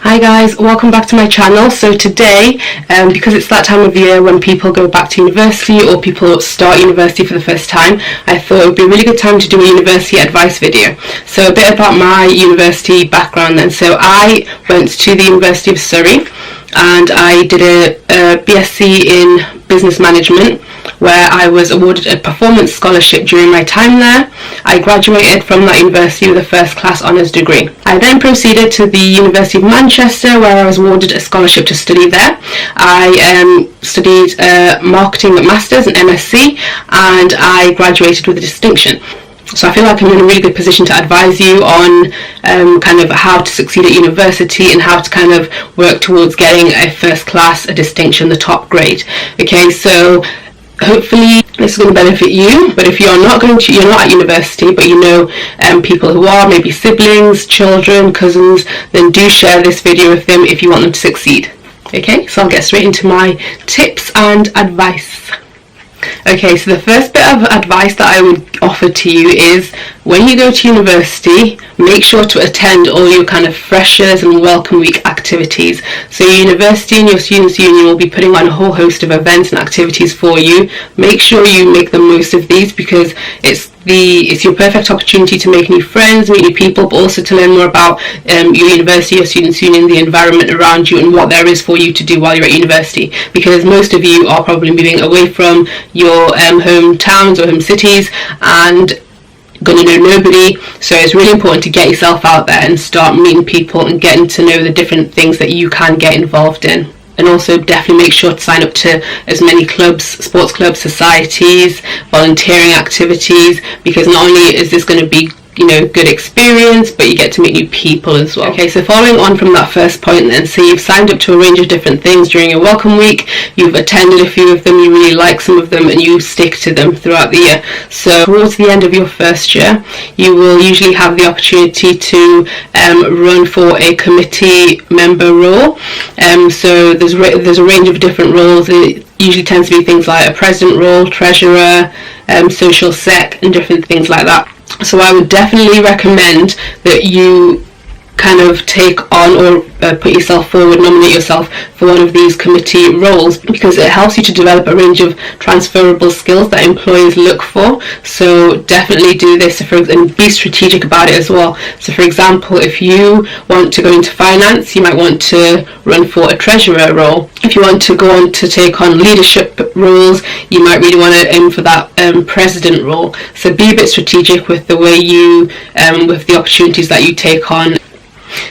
Hi guys, welcome back to my channel. So today, because it's that time of year when people go back to university or people start university for the first time, I thought it would be a really good time to do a university advice video. So a bit about my university background then. So I went to the University of Surrey and I did a BSc in business management, where I was awarded a performance scholarship during my time there. I graduated from that university with a first class honours degree. I then proceeded to the University of Manchester, where I was awarded a scholarship to study there. I studied marketing masters and MSc, and I graduated with a distinction. So I feel like I'm in a really good position to advise you on kind of how to succeed at university and how to kind of work towards getting a first class, a distinction, the top grade. Okay, so hopefully this is going to benefit you. But if you're not at university, but you know people who are, maybe siblings, children, cousins, then do share this video with them if you want them to succeed. Okay, so I'll get straight into my tips and advice. Okay, so the first bit of advice that I would offer to you is, when you go to university, make sure to attend all your kind of freshers and welcome week activities. So your university and your students' union will be putting on a whole host of events and activities for you. Make sure you make the most of these, because it's your perfect opportunity to make new friends, meet new people, but also to learn more about your university, your students' union, the environment around you, and what there is for you to do while you're at university. Because most of you are probably moving away from your hometowns or home cities and going to know nobody, so it's really important to get yourself out there and start meeting people and getting to know the different things that you can get involved in. And also definitely make sure to sign up to as many clubs, sports clubs, societies, volunteering activities, because not only is this going to be good experience, but you get to meet new people as well. Okay, so following on from that first point then, so you've signed up to a range of different things during your welcome week, you've attended a few of them, you really like some of them, and you stick to them throughout the year. So towards the end of your first year, you will usually have the opportunity to run for a committee member role. So there's a range of different roles. It usually tends to be things like a president role, treasurer, social sec, and different things like that. So I would definitely recommend that you kind of take on or put yourself forward, nominate yourself for one of these committee roles, because it helps you to develop a range of transferable skills that employers look for. So definitely do this and be strategic about it as well. So for example, if you want to go into finance, you might want to run for a treasurer role. If you want to go on to take on leadership roles, you might really want to aim for that president role. So be a bit strategic with the way you with the opportunities that you take on.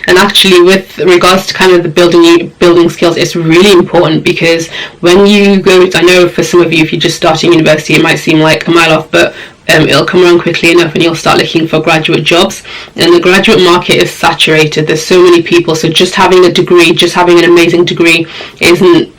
And actually, with regards to kind of the building skills, it's really important, because when you go, I know for some of you, if you're just starting university, it might seem like a mile off, but it'll come around quickly enough and you'll start looking for graduate jobs. And the graduate market is saturated. There's so many people, so just having a degree, just having an amazing degree isn't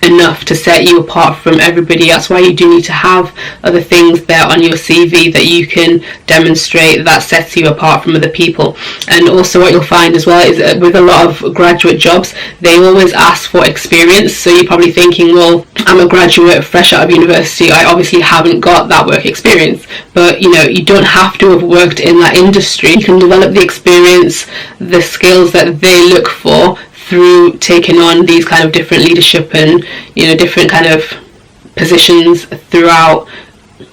enough to set you apart from everybody. That's why you do need to have other things there on your CV that you can demonstrate that sets you apart from other people. And also what you'll find as well is that with a lot of graduate jobs, they always ask for experience. So you're probably thinking, well, I'm a graduate fresh out of university, I obviously haven't got that work experience. But you don't have to have worked in that industry. You can develop the experience, the skills that they look for through taking on these kind of different leadership and different kind of positions throughout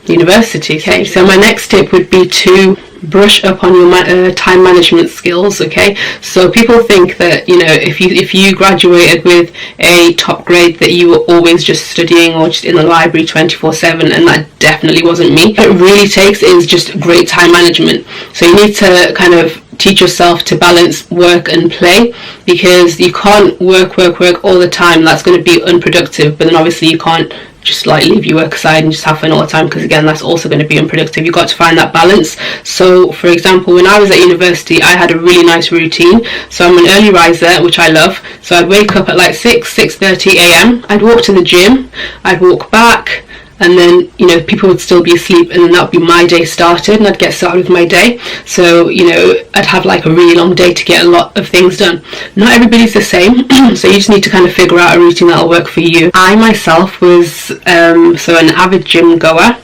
university. Okay, so my next tip would be to brush up on your time management skills. Okay, so people think that if you graduated with a top grade, that you were always just studying or just in the library 24/7, and that definitely wasn't me. What it really takes is just great time management. So you need to kind of teach yourself to balance work and play, because you can't work all the time. That's going to be unproductive. But then obviously you can't just like leave your work aside and just have fun all the time, because again, that's also going to be unproductive. You've got to find that balance. So for example, when I was at university, I had a really nice routine. So I'm an early riser, which I love. So I'd wake up at like 6:30 a.m. I'd walk to the gym, I'd walk back, and then people would still be asleep, and then that would be my day started, and I'd get started with my day. So I'd have like a really long day to get a lot of things done. Not everybody's the same, so you just need to kind of figure out a routine that'll work for you. I myself was an avid gym goer.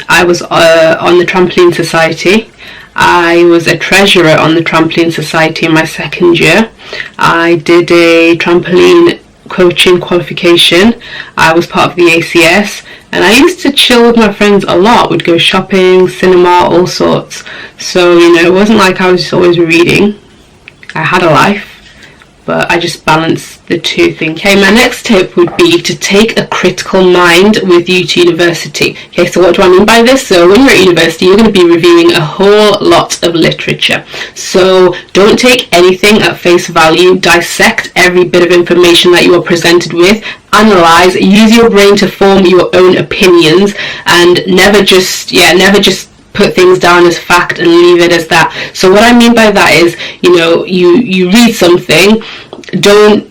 I was on the trampoline society, I was a treasurer on the Trampoline Society in my second year. I did a trampoline coaching qualification. I was part of the ACS, and I used to chill with my friends a lot. We'd go shopping, cinema, all sorts. So, it wasn't like I was just always reading. I had a life, but I just balanced the two things. Okay, my next tip would be to take a critical mind with you to university. Okay, so what do I mean by this? So when you're at university, you're going to be reviewing a whole lot of literature. So don't take anything at face value. Dissect every bit of information that you are presented with. Analyze, use your brain to form your own opinions, and never just put things down as fact and leave it as that. So what I mean by that is, you read something, don't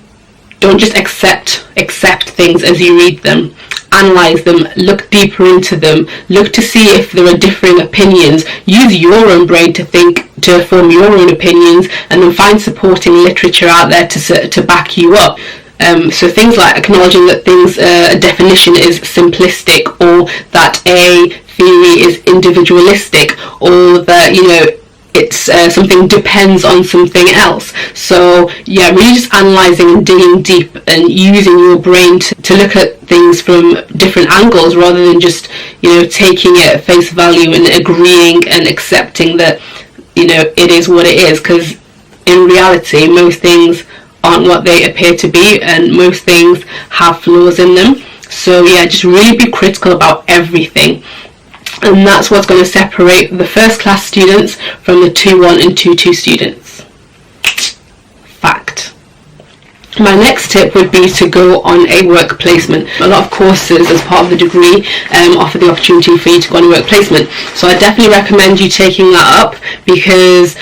just accept things as you read them. Analyze them, look deeper into them, look to see if there are differing opinions. Use your own brain to form your own opinions, and then find supporting literature out there to back you up. So things like acknowledging that a definition is simplistic, or that a theory is individualistic, or that it's something depends on something else. So really just analysing and digging deep and using your brain to look at things from different angles, rather than just taking it at face value and agreeing and accepting that it is what it is, because in reality most things aren't what they appear to be, and most things have flaws in them. So just really be critical about everything, and that's what's going to separate the first class students from the 2-1 and 2-2 students. Fact. My next tip would be to go on a work placement. A lot of courses as part of the degree offer the opportunity for you to go on a work placement. So I definitely recommend you taking that up, because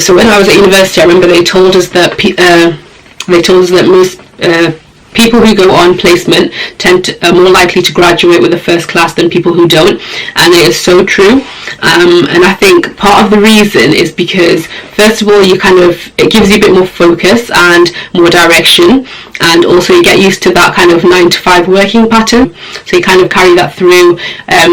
so when I was at university, I remember they told us that most people who go on placement are more likely to graduate with a first class than people who don't, and it is so true. And I think part of the reason is because, first of all, it gives you a bit more focus and more direction, and also you get used to that kind of 9-to-5 working pattern, so you kind of carry that through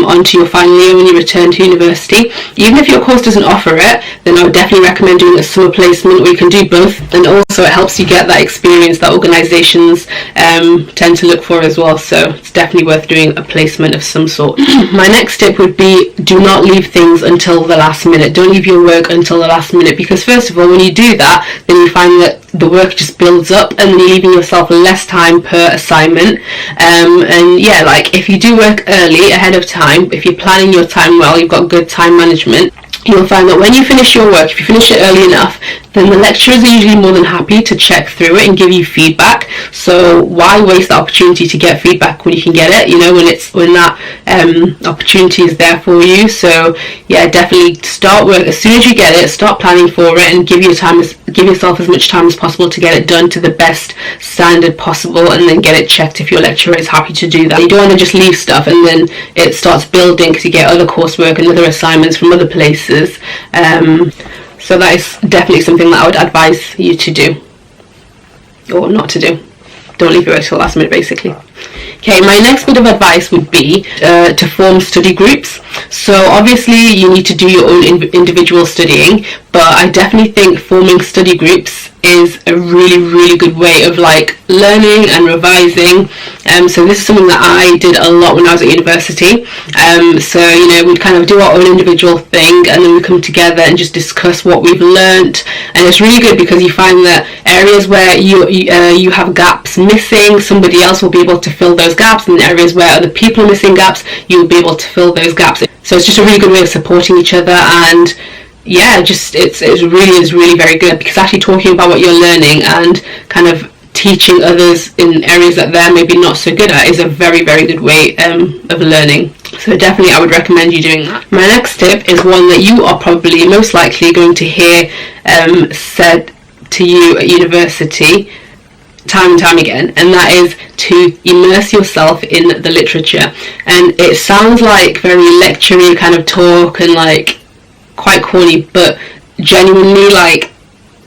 onto your final year when you return to university. Even if your course doesn't offer it, then I would definitely recommend doing a summer placement where you can do both, and also it helps you get that experience that organisations tend to look for as well. So it's definitely worth doing a placement of some sort. My next tip would be, do not leave things until the last minute. Don't leave your work until the last minute, because first of all, when you do that, then you find that the work just builds up, and then you're leaving yourself less time per assignment. If you do work early ahead of time, if you're planning your time well, you've got good time management, you'll find that when you finish your work, if you finish it early enough, then the lecturers are usually more than happy to check through it and give you feedback. So why waste the opportunity to get feedback when you can get it, when that opportunity is there for you. So definitely start work as soon as you get it, start planning for it, and give yourself as much time as possible to get it done to the best standard possible, and then get it checked if your lecturer is happy to do that. You don't want to just leave stuff and then it starts building because you get other coursework and other assignments from other places. So that is definitely something that I would advise you to do, or not to do. Don't leave your work till the last minute, basically. Okay, my next bit of advice would be to form study groups. So obviously you need to do your own individual studying, but I definitely think forming study groups is a really, really good way of learning and revising. So this is something that I did a lot when I was at university. We'd kind of do our own individual thing, and then we come together and just discuss what we've learnt. And it's really good because you find that areas where you have gaps missing, somebody else will be able to fill those gaps, and areas where other people are missing gaps, you'll be able to fill those gaps. So it's just a really good way of supporting each other, and it really very good, because actually talking about what you're learning and kind of teaching others in areas that they're maybe not so good at is a very, very good way of learning. So definitely I would recommend you doing that. My next tip is one that you are probably most likely going to hear said to you at university time and time again, and that is to immerse yourself in the literature. And it sounds like very lectury kind of talk and quite corny, but genuinely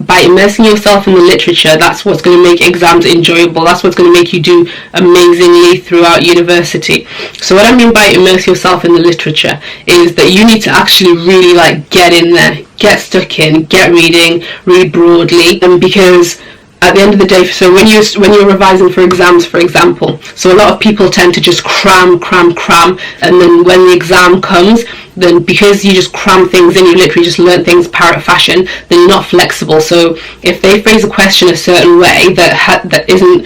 by immersing yourself in the literature, that's what's going to make exams enjoyable. That's what's going to make you do amazingly throughout university. So what I mean by immerse yourself in the literature is that you need to actually really get in there, get stuck in, get reading, read broadly, because at the end of the day, so when you're revising for exams, for example, so a lot of people tend to just cram, and then when the exam comes, then because you just cram things in, you literally just learn things parrot fashion, then you're not flexible. So if they phrase a question a certain way that isn't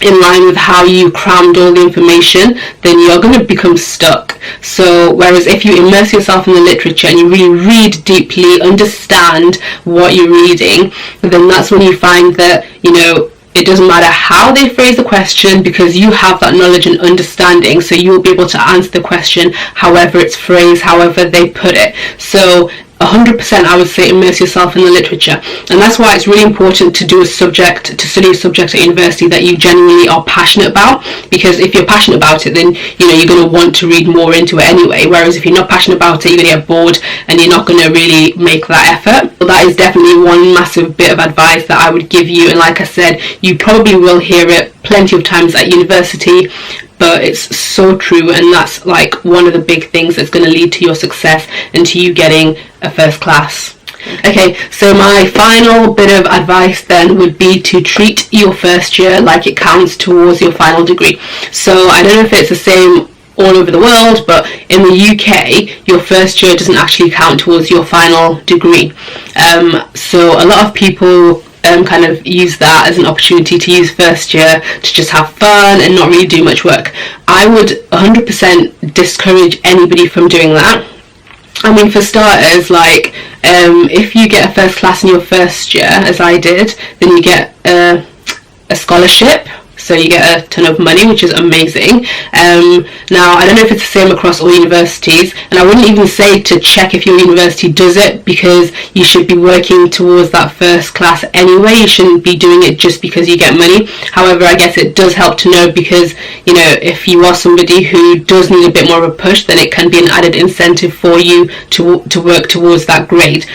in line with how you crammed all the information, then you're going to become stuck. So whereas if you immerse yourself in the literature and you really read deeply, understand what you're reading, then that's when you find that, you know, it doesn't matter how they phrase the question, because you have that knowledge and understanding, so you'll be able to answer the question however it's phrased, however they put it. So 100% I would say immerse yourself in the literature, and that's why it's really important to study a subject at university that you genuinely are passionate about, because if you're passionate about it, then you know you're going to want to read more into it anyway, whereas if you're not passionate about it, you're going to get bored and you're not going to really make that effort. So that is definitely one massive bit of advice that I would give you, and like I said, you probably will hear it plenty of times at university, but it's so true, and that's like one of the big things that's going to lead to your success and to you getting a first class. Okay, so my final bit of advice then would be to treat your first year like it counts towards your final degree. So I don't know if it's the same all over the world, but in the UK your first year doesn't actually count towards your final degree. So a lot of people kind of use that as an opportunity to use first year to just have fun and not really do much work. I would 100% discourage anybody from doing that. I mean, for starters, like if you get a first class in your first year, as I did, then you get a scholarship. So you get a ton of money, which is amazing. Now, I don't know if it's the same across all universities, and I wouldn't even say to check if your university does it, because you should be working towards that first class anyway. You shouldn't be doing it just because you get money. However, I guess it does help to know, because, you know, if you are somebody who does need a bit more of a push, then it can be an added incentive for you to work towards that grade.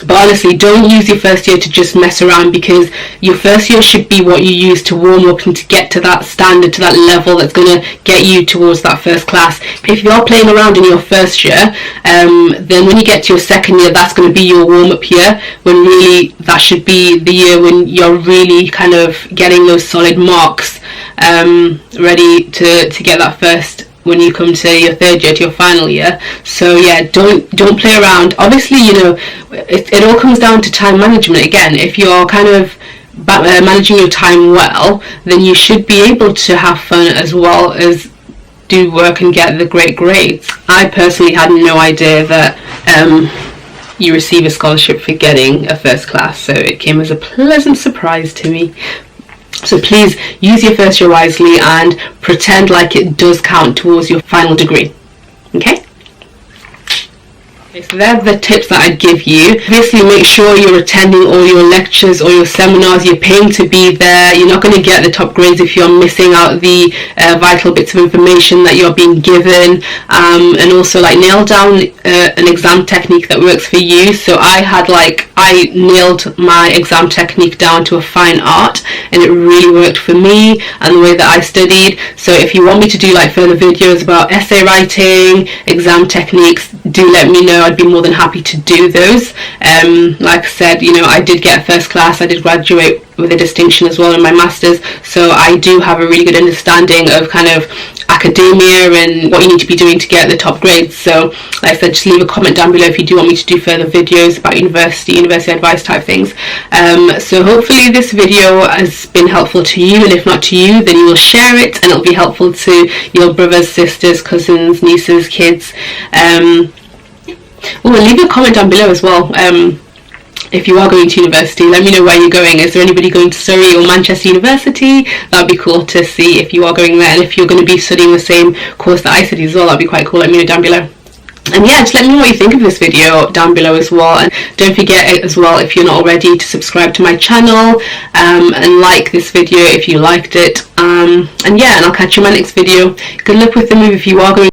But honestly, don't use your first year to just mess around, because your first year should be what you use to warm up and to get to that standard, to that level that's going to get you towards that first class. If you're playing around in your first year, then when you get to your second year, that's going to be your warm-up year, when really that should be the year when you're really kind of getting those solid marks, ready to get that first when you come to your third year, to your final year. So yeah, don't play around. Obviously, you know, it all comes down to time management again. If you're kind of managing your time well, then you should be able to have fun as well as do work and get the great grades. I personally had no idea that you receive a scholarship for getting a first class, so it came as a pleasant surprise to me. So please use your first year wisely and pretend like it does count towards your final degree. Okay? Okay, so they're the tips that I'd give you. Obviously, make sure you're attending all your lectures or your seminars. You're paying to be there. You're not going to get the top grades if you're missing out the vital bits of information that you're being given. And also, like, nail down an exam technique that works for you. So I nailed my exam technique down to a fine art, and it really worked for me and the way that I studied. So if you want me to do like further videos about essay writing, exam techniques, do let me know. I'd be more than happy to do those. Like I said, you know, I did get first class. I did graduate with a distinction as well in my masters, so I do have a really good understanding of kind of academia and what you need to be doing to get the top grades. So like I said, just leave a comment down below if you do want me to do further videos about university advice type things. So hopefully this video has been helpful to you, and if not to you, then you will share it and it'll be helpful to your brothers, sisters, cousins, nieces, kids. Leave a comment down below as well. If you are going to university, let me know where you're going. Is there anybody going to Surrey or Manchester University? That'd be cool to see if you are going there, and if you're going to be studying the same course that I studied as well, that'd be quite cool. Let me know down below. And yeah, just let me know what you think of this video down below as well, and don't forget as well, if you're not already, to subscribe to my channel and like this video if you liked it. And yeah, and I'll catch you in my next video. Good luck with the move if you are going